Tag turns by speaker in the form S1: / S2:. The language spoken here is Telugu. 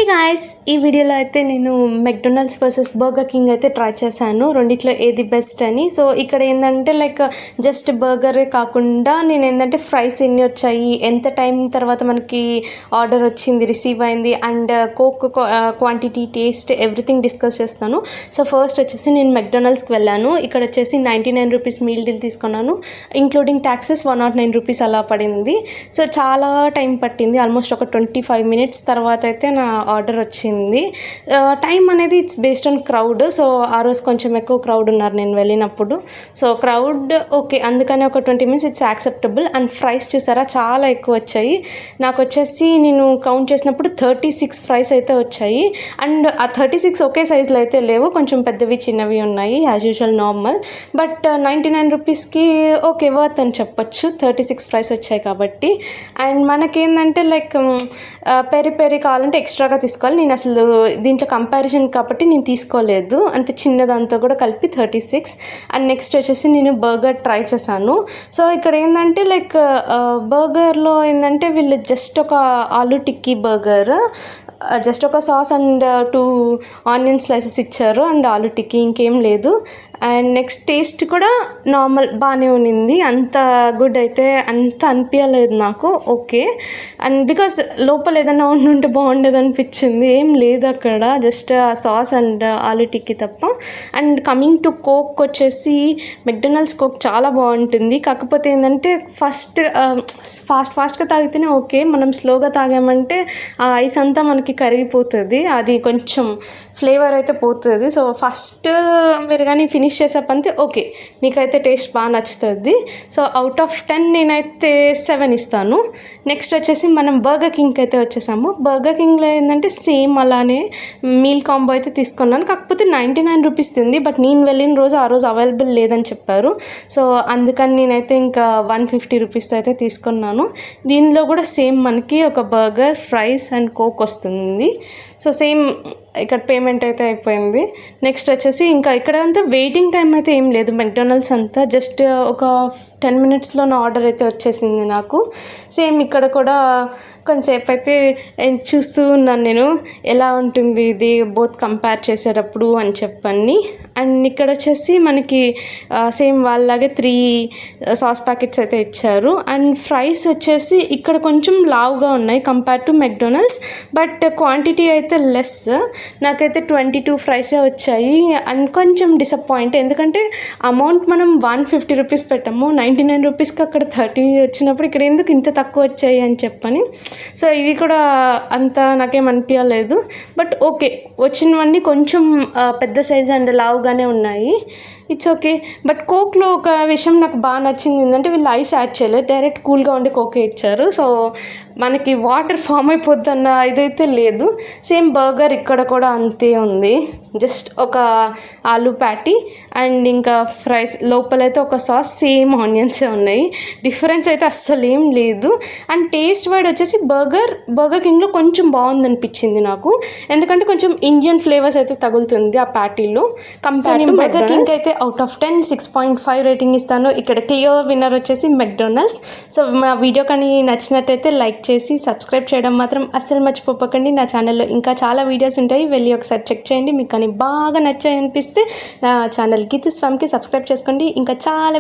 S1: గాయ్స్, ఈ వీడియోలో అయితే నేను మెక్డొనాల్డ్స్ వర్సెస్ బర్గర్ కింగ్ అయితే ట్రై చేశాను. రెండిట్లో ఏది బెస్ట్ అని. సో ఇక్కడ ఏంటంటే లైక్ జస్ట్ బర్గరే కాకుండా నేను ఏంటంటే ఫ్రైస్ ఎన్ని వచ్చాయి, ఎంత టైం తర్వాత మనకి ఆర్డర్ వచ్చింది, రిసీవ్ అయింది, and coke quantity, taste, everything discuss చేస్తాను. సో ఫస్ట్ వచ్చేసి నేను మెక్డొనాల్డ్స్కి వెళ్ళాను. ఇక్కడ వచ్చేసి 99 రూపీస్ మీల్ డీల్ తీసుకున్నాను. ఇంక్లూడింగ్ ట్యాక్సెస్ 109 రూపీస్ అలా పడింది. సో చాలా టైం పట్టింది, ఆల్మోస్ట్ ఒక 25 మినిట్స్ తర్వాత అయితే నా ఆర్డర్ వచ్చింది. టైం అనేది it's based on crowd. So ఆ రోజు కొంచెం ఎక్కువ క్రౌడ్ ఉన్నారు నేను వెళ్ళినప్పుడు. సో క్రౌడ్ ఓకే, అందుకని ఒక 20 minutes it's acceptable. And fries చూసారా, చాలా ఎక్కువ వచ్చాయి. నాకు వచ్చేసి నేను కౌంట్ చేసినప్పుడు 36 ఫ్రైస్ అయితే వచ్చాయి. అండ్ ఆ 36 ఒకే సైజులో అయితే లేవు, కొంచెం పెద్దవి చిన్నవి ఉన్నాయి, యాజ్ యూజువల్ నార్మల్. బట్ 99 రూపీస్కి ఓకే, వర్త్ అని చెప్పొచ్చు, 36 ఫ్రైస్ వచ్చాయి కాబట్టి. అండ్ మనకేంటంటే లైక్ పెరి పెరి కావాలంటే ఎక్స్ట్రాగా తీసుకోవాలి. నేను అసలు దీంట్లో కంపారిజన్ కాబట్టి నేను తీసుకోలేదు, అంత చిన్నదాంతో కూడా కలిపి 36. అండ్ నెక్స్ట్ వచ్చేసి నేను బర్గర్ ట్రై చేశాను. సో ఇక్కడ ఏంటంటే లైక్ బర్గర్లో ఏంటంటే వీళ్ళు జస్ట్ ఒక ఆలూ టిక్కీ బర్గర్, జస్ట్ ఒక సాస్ అండ్ 2 ఆనియన్ స్లైసెస్ ఇచ్చారు అండ్ ఆలూ టిక్కీ, ఇంకేం లేదు. అండ్ నెక్స్ట్ టేస్ట్ కూడా నార్మల్ బాగానే ఉన్నింది, అంత గుడ్ అయితే అంత అనిపించలేదు నాకు. ఓకే, అండ్ బికాస్ లోపల ఏదైనా ఉంటే బాగుండేది అనిపించింది, ఏం లేదు అక్కడ, జస్ట్ ఆ సాస్ అండ్ ఆలూ టిక్కీ తప్ప. అండ్ కమింగ్ టు కోక్ వచ్చేసి మెక్డొనాల్డ్స్ కోక్ చాలా బాగుంటుంది. కాకపోతే ఏంటంటే ఫాస్ట్గా తాగితేనే ఓకే, మనం స్లోగా తాగామంటే ఆ ఐస్ అంతా మనకి కరిగిపోతుంది, అది కొంచెం ఫ్లేవర్ అయితే పోతుంది. సో ఫస్ట్ మీరు కానీ ఫినిష్ చేసేపంతే ఓకే, మీకైతే టేస్ట్ బాగా నచ్చుతుంది. సో అవుట్ ఆఫ్ 10 నేనైతే 7 ఇస్తాను. నెక్స్ట్ వచ్చేసి మనం బర్గర్ కింగ్కి అయితే వచ్చేసాము. బర్గర్ కింగ్లో ఏంటంటే సేమ్ అలానే మీల్ కాంబో అయితే తీసుకున్నాను, కాకపోతే 99 రూపీస్ ఉంది. బట్ నేను వెళ్ళిన రోజు ఆ రోజు అవైలబుల్ లేదని చెప్పారు. సో అందుకని నేనైతే ఇంకా 150 రూపీస్ అయితే తీసుకున్నాను. దీనిలో కూడా సేమ్ మనకి ఒక బర్గర్, ఫ్రైస్ అండ్ కోక్ వస్తుంది. సో సేమ్ ఇక్కడ పేమెంట్ అయితే అయిపోయింది. నెక్స్ట్ వచ్చేసి ఇంకా ఇక్కడ అంతా వెయిటింగ్ టైం అయితే ఏం లేదు మెక్డొనాల్డ్స్ అంతా, జస్ట్ ఒక 10 మినిట్స్లో నా ఆర్డర్ అయితే వచ్చేసింది నాకు. సేమ్ ఇక్కడ కూడా కొంతసేపు అయితే చూస్తూ ఉన్నాను నేను, ఎలా ఉంటుంది ఇది బోత్ కంపేర్ చేసేటప్పుడు అని చెప్పని. అండ్ ఇక్కడ వచ్చేసి మనకి సేమ్ వాళ్ళలాగే 3 సాస్ ప్యాకెట్స్ అయితే ఇచ్చారు. అండ్ ఫ్రైస్ వచ్చేసి ఇక్కడ కొంచెం లావుగా ఉన్నాయి compare to McDonald's, but quantity అయితే లెస్. నాకైతే 22 ఫ్రైసే వచ్చాయి. అండ్ కొంచెం డిసప్పాయింట్, ఎందుకంటే అమౌంట్ మనం 150 రూపీస్ పెట్టాము, 99 రూపీస్కి అక్కడ 30 వచ్చినప్పుడు ఇక్కడ ఎందుకు ఇంత తక్కువ వచ్చాయి అని చెప్పని. సో ఇవి కూడా అంత నాకేం అనిపించలేదు. బట్ ఓకే, వచ్చినవన్నీ కొంచెం పెద్ద సైజ్ అండ్ లావుగానే ఉన్నాయి, ఇట్స్ ఓకే. బట్ కోక్లో ఒక విషయం నాకు బాగా నచ్చింది ఏంటంటే వీళ్ళు ఐస్ యాడ్ చేయలేదు, డైరెక్ట్ కూల్గా ఉండి కోకే ఇచ్చారు. సో మనకి వాటర్ ఫామ్ అయిపోద్దన్న ఇదైతే లేదు. సేమ్ బర్గర్ ఇక్కడ కూడా అంతే ఉంది, జస్ట్ ఒక ఆలూ ప్యాటీ అండ్ ఇంకా ఫ్రైస్, లోపలైతే ఒక సాస్, సేమ్ ఆనియన్సే ఉన్నాయి, డిఫరెన్స్ అయితే అస్సలు ఏం లేదు. అండ్ టేస్ట్ వైడ్ వచ్చేసి బర్గర్ కింగ్లో కొంచెం బాగుంది అనిపించింది నాకు, ఎందుకంటే కొంచెం ఇండియన్ ఫ్లేవర్స్ అయితే తగులుతుంది ఆ ప్యాటీలో కంపేర్ టు బర్గర్ కింగ్. అయితే అవుట్ ఆఫ్ 10 6.5 రేటింగ్ ఇస్తాను. ఇక్కడ క్లియర్ విన్నర్ వచ్చేసి మెక్డొనాల్డ్స్. సో మా వీడియో కానీ నచ్చినట్టయితే లైక్ చేసి సబ్స్క్రైబ్ చేయడం మాత్రం అస్సలు మర్చిపోకండి. నా ఛానల్లో ఇంకా చాలా వీడియోస్ ఉంటాయి, వెళ్ళి ఒకసారి చెక్ చేయండి. మీకు కానీ బాగా నచ్చాయి అనిపిస్తే నా ఛానల్ గీతూస్ ఫామ్కి సబ్స్క్రైబ్ చేసుకోండి. ఇంకా చాలా